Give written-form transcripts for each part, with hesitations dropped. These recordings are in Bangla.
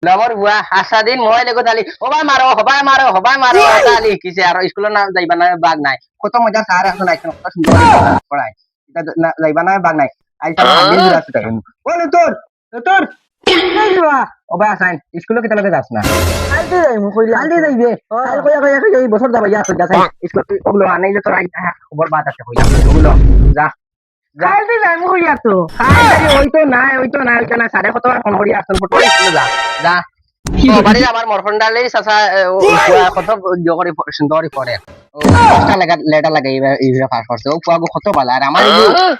লগৰ বুৱা আশা দিন মই লগত আলি হবাই মাৰো এটা আলি শিকিছে আৰু স্কুলৰ নাম যাইবা নাই বাগ নাই কত মজা সাৰ এখন আইছন কত সুন্দর পড়াই এটা যাইবা নাই বাগ নাই আইছা হাদিন জুড়া আছে ও তোর এই বুয়া ওবা আসাইন স্কুলে কেটা লাগে যাস না কালকে যাই মু কইলা কালকে যাইবে কাল কইয়া এই বছর যাবা ইয়া তো যাই স্কুল ওগুলো আনাইলে তোর খবর বাদ আছে কইলা ওগুলো যা কালকে যাই মু কইয়া তো কাল হইতো না সাড়ে কত ফোন করি আসল ফটো স্কুলে যা যা বাড়ি আমার মরফন্ডালে চাচা কত জগরি সুন্দরই করে দশটা লেটার লাগে এইভাবে পাস করছে ও পুয়াগো কত ভালো আর আমার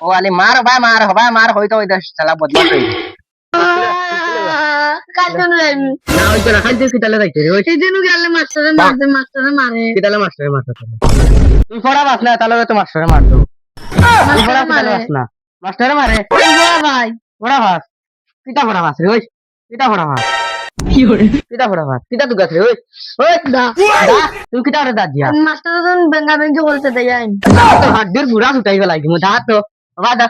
ও আলি মার হইতো ওই চালা বদমাশ হই কাজন লাইম না হইতো না খাইতে কিতালে যাইতে রে ওই দিনু গেলে মাস্টারে মারে কিতালে মাস্টারে মারতো তুই পড়া বাস না তাহলে তো মাস্টারে মারতো তুই পড়া বাস না মাস্টারে মারে ভাই পড়া বাস কিতা পড়া বাস রে ওই কিতা পড়া বাস কি হরে কিতা পড়া বাস কিতা তুই গাছ রে ওই দা তুই কিতা রে দাদিয়া মাস্টার যখন বেঙ্গা বেঙ্গি বলতে দেয় আইন তো হাড়ের গুড়া উঠাইবে লাগি মু দা তো বাদা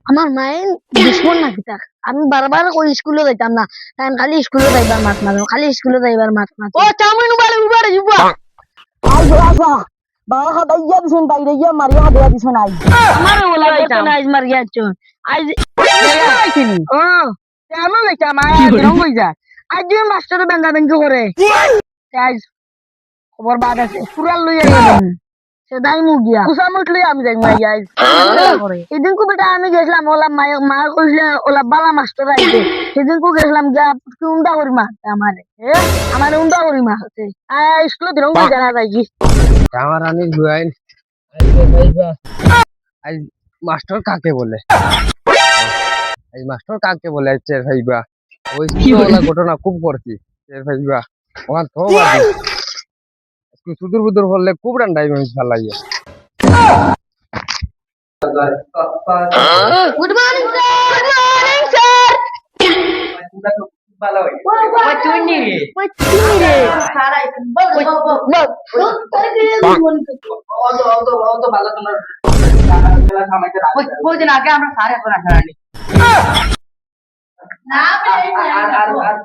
আমার মায়ের দুশ্মন না কিতা আমি বারবার ওই স্কুলে যাইতাম না কারণ খালি স্কুলে যাইবার মাত মারো খালি স্কুলে যাইবার মাত মারো ও চাউমিন উবারে যুবা আই গোলাসা বাবা খাদাইয়া দিছেন বাইরে গিয়া মারিয়া দেয়া দিছেন আই আমার ওলা তো নাইজ মারিয়া চন আই আইছিনি ও কেমন লাগছে আমার রং হই যা আজ যে মাস্টার বেঙ্গা বেঙ্গি করে আজ খবর বাদ আছে পুরা লইয়া গেলাম সেদাই মু গিয়া কুসামুট লই আমি যাই মাই আজ এদিন কো বেটা আমি গেছিলাম ওলা মা কইলে ওলা বালা মাস্টার আইছে সেদিন কো গেছিলাম গিয়া উন্ডা করি মা আমারে আমার উন্ডা করি মা আছে স্কুলে দিন কই জানা যাই কি আমার আমি গুয়াইন আজ মাস্টার কাকে বলে এই মাস্টার কাকে বলে চের ভাইবা ওই স্কুলওয়ালা ঘটনা খুব করছি চের ভাইবা ওখান তো সুদূর বুদূর বললে খুব রান্ডাই মানুষ ভালো লাগে গুড মর্নিং স্যার ভালো হয় চুনি রে সারাই তো ভালো তোমার ওই দিন আগে আমরা সারে এখন আসা রানি না আর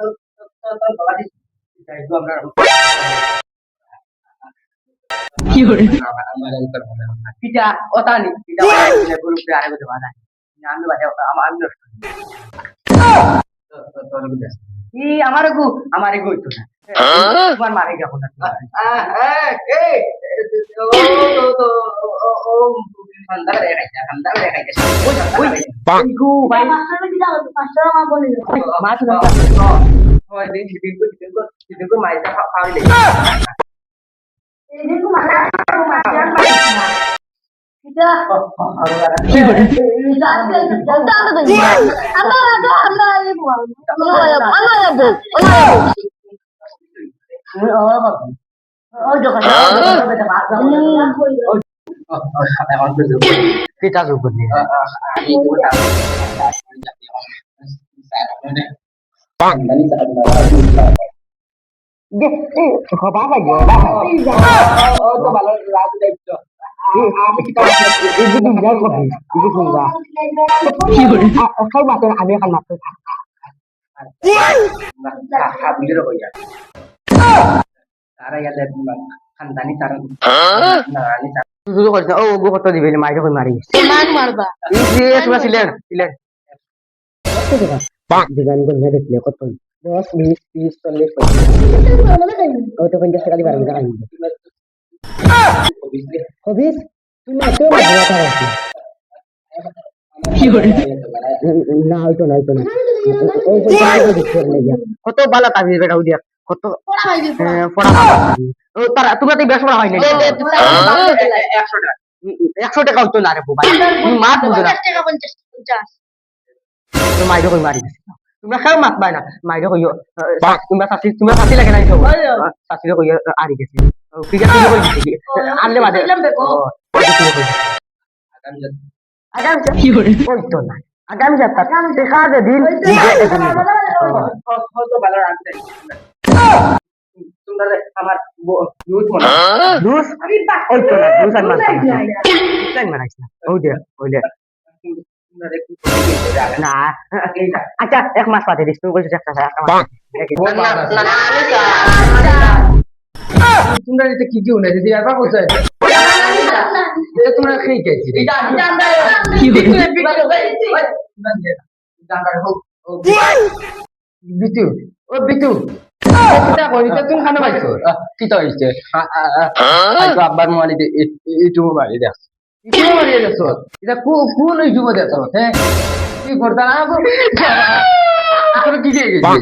কি হরে পিটা ওতানি পিটা গ্রুপে আরেকটা বাধা আমি বাজা আমি ই আমারে গো তো না তোমার মারে যাব না এই ও अंदर দেখাইছে ওই গো ভাই মাস্টার কি দাও মাস্টার মা বলে মাস্টার ওই দিন কো মাইটা খাওয়াইলে এই দিন কো মারা মাস্টার পাইছে কিটা কি করে আমরা এই বল kita juga nih. Bang, tadi saat kau apa aja? Oh, itu balon lagu itu. Apa kita itu tinggal kok? Itu susah. Kau makan ada kan makan. Nah, begitu kok ya. Cara ya lihat kan tadi cara. Nah, ini শুরু করছে ও গো কত দিবে মাইরে কই মারি মান মারবা এই যে তোমরা সিলেন দিগান কোন না দেখলে কত 10 20 30 40 ও তো 50 টাকা দিবার টাকা নিবে হবিস তুমি এত মজা করো কি করে না হইতো না ওই কত বালা তাবিজ বেটা উদিয়া কত পড়া ও তারা তোমরা তো বেশ পড়া হয়নি 100 টাকা হতো না রে ভাই মাত বুঝো না 50 টাকা 50 তো মাইরো কই মারি তোমরা খাও মাত পায় না মাইরো কইও তোমরা সাথী লাগে নাই তো সাথী কই আরি গেছে ঠিক আছে কই দিছি আনলে বাদে আগাম কি করে হইতো না আগাম যাত্রা দেখা দে দিন তো ভালো রাখতে তোমরা আমার লুজ মনে লুজ ওই তো না লুজ আর মারছ না ওই দে না আচ্ছা এক মাস পাতে দিস তুমি বলছিস একটা তোমরা এটা কি কেউ না যদি একবার বলছো এটা তোমরা খেয়ে গেছি বিটু ও বিটু তুমি খানা পাইছো কি তো হইছে আইতো আব্বার মোবাইল ইউটিউব মারি দেখ ইউটিউব মারিয়ে দেখছো এটা কোন ইউটিউবে দেখছো হ্যাঁ কি করতা না তোর কি দিয়ে গেছি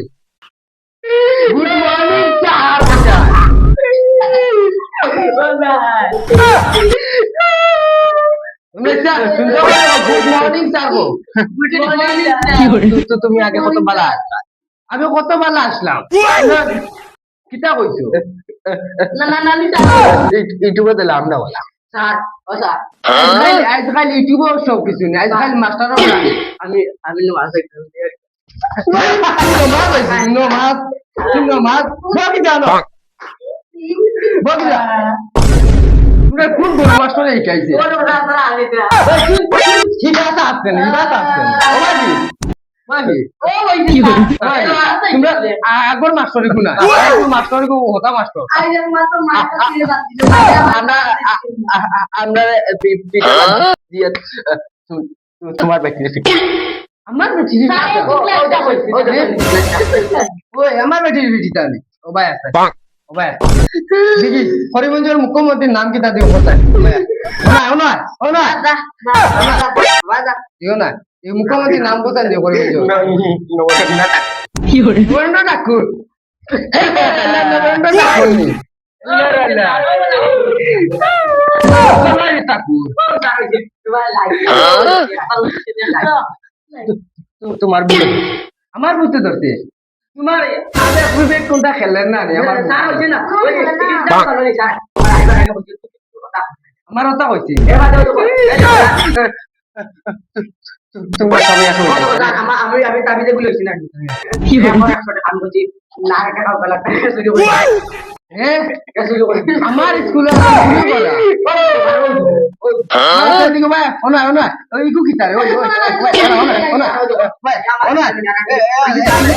গুড মর্নিং চার বাজা গুড মর্নিং চাবো তো তুমি আগে কত বালা আমি কত ভালো আসলাম কিতা কইছো ইউটিউবে দিলাম আমরা বলা আজকাল ইউটিউবে সব কিছু নেই আজকাল মাস্টারও আমি আমি কোন বড় মাস্টার শিখাইছে হিবাস আসছেন তোমরা আগর মাস্টারি গুনা মাস্টারি গো হতা মাস্টার আমরা তোমার ব্যক্তি আমার বেটি ওই আমার বেটির বেটিটা নেই ও ভাই আছে ও ভাই দেখি হরিগঞ্জের মুখ্যমন্ত্রীর নাম কি তা দিও কোথায় ও না দিও না এই মুখ্যমন্ত্রীর নাম কোথায় দিও হরিগঞ্জ নরেন্দ্র ঠাকুর তোমার আমার বুঝতে ধরতে তোমার বিবেক কোনটা খেলেন না আমার আমার ওটা হয়েছে তোমার সবাই আসো আমি দাবিতে বলেছি না আমার স্কুলে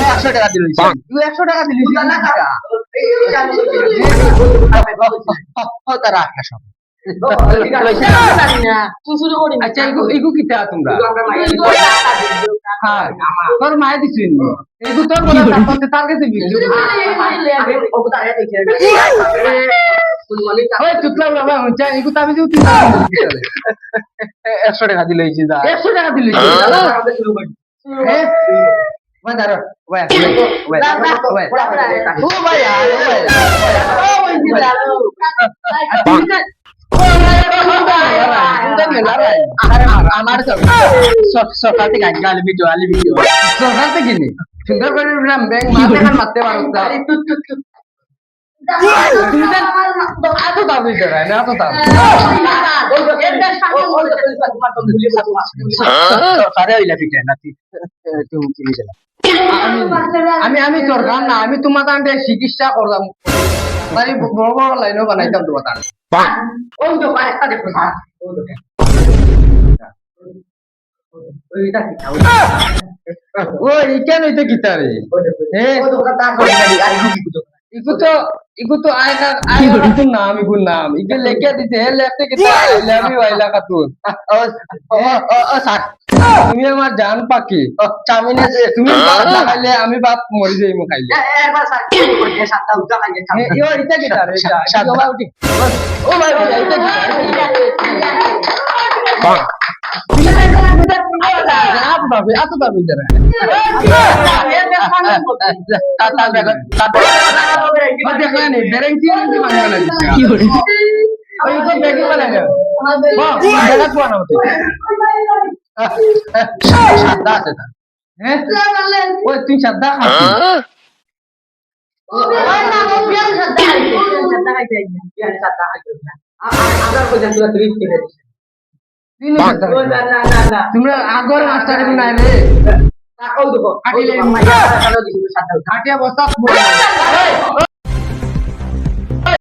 একশো টাকা দিল 100 টাকা দিলি তারা আটকা সব আচ্ছা এগু কিতা তোমরা হ্যাঁ তোর মায়ে দিছি এগু তোর বলা করতে তার কাছে ওই তুতলা বাবা হচ্ছে এগু তাবি যে 100 টাকা দিল 100 টাকা দিলি হ্যাঁ দাঁড়ো ভাই ও ভাই আমার সরকার থেকে আলি ভিডিও সরকার থেকে নি সুন্দর করে ব্যাংক মারতে পারো এত দাম দিতে না এত দাম সরকারে হইলা পিঠে নাকি তুমি চিনি গেলা আমি সরকার না আমি তোমার তান্ডে চিকিৎসা করলাম তাই বড় বড় লাইনও বানাইতাম তোমার তান্ডে ওই তো একটা দেখো স্যার ও কেন এটা গিটারে ইগু তো নাম ইগে লেখা দিছে হে লেখতে কিতা লামি ওয়াইলা কাতুন তুমি আমার জান পাখি চামিনে তুমি লাগাইলে আমি বাপ মরি যাইমু খাইলে একবার স্যার কি করে সাতটা উঠা খাইয়ে এটা গিটারে ও ভাই এটা গিটারে এত দাবি যারা দেখলেন বেরেন্সি কি করে ওই তো বেগি বানাই না জায়গা কোয়া না হতে সাদা আছে তা হ্যাঁ ওই তুই সাদা খাচ্ছিস তোমরা আগর মাস্টার নাই রে কাটিয়া বস্তা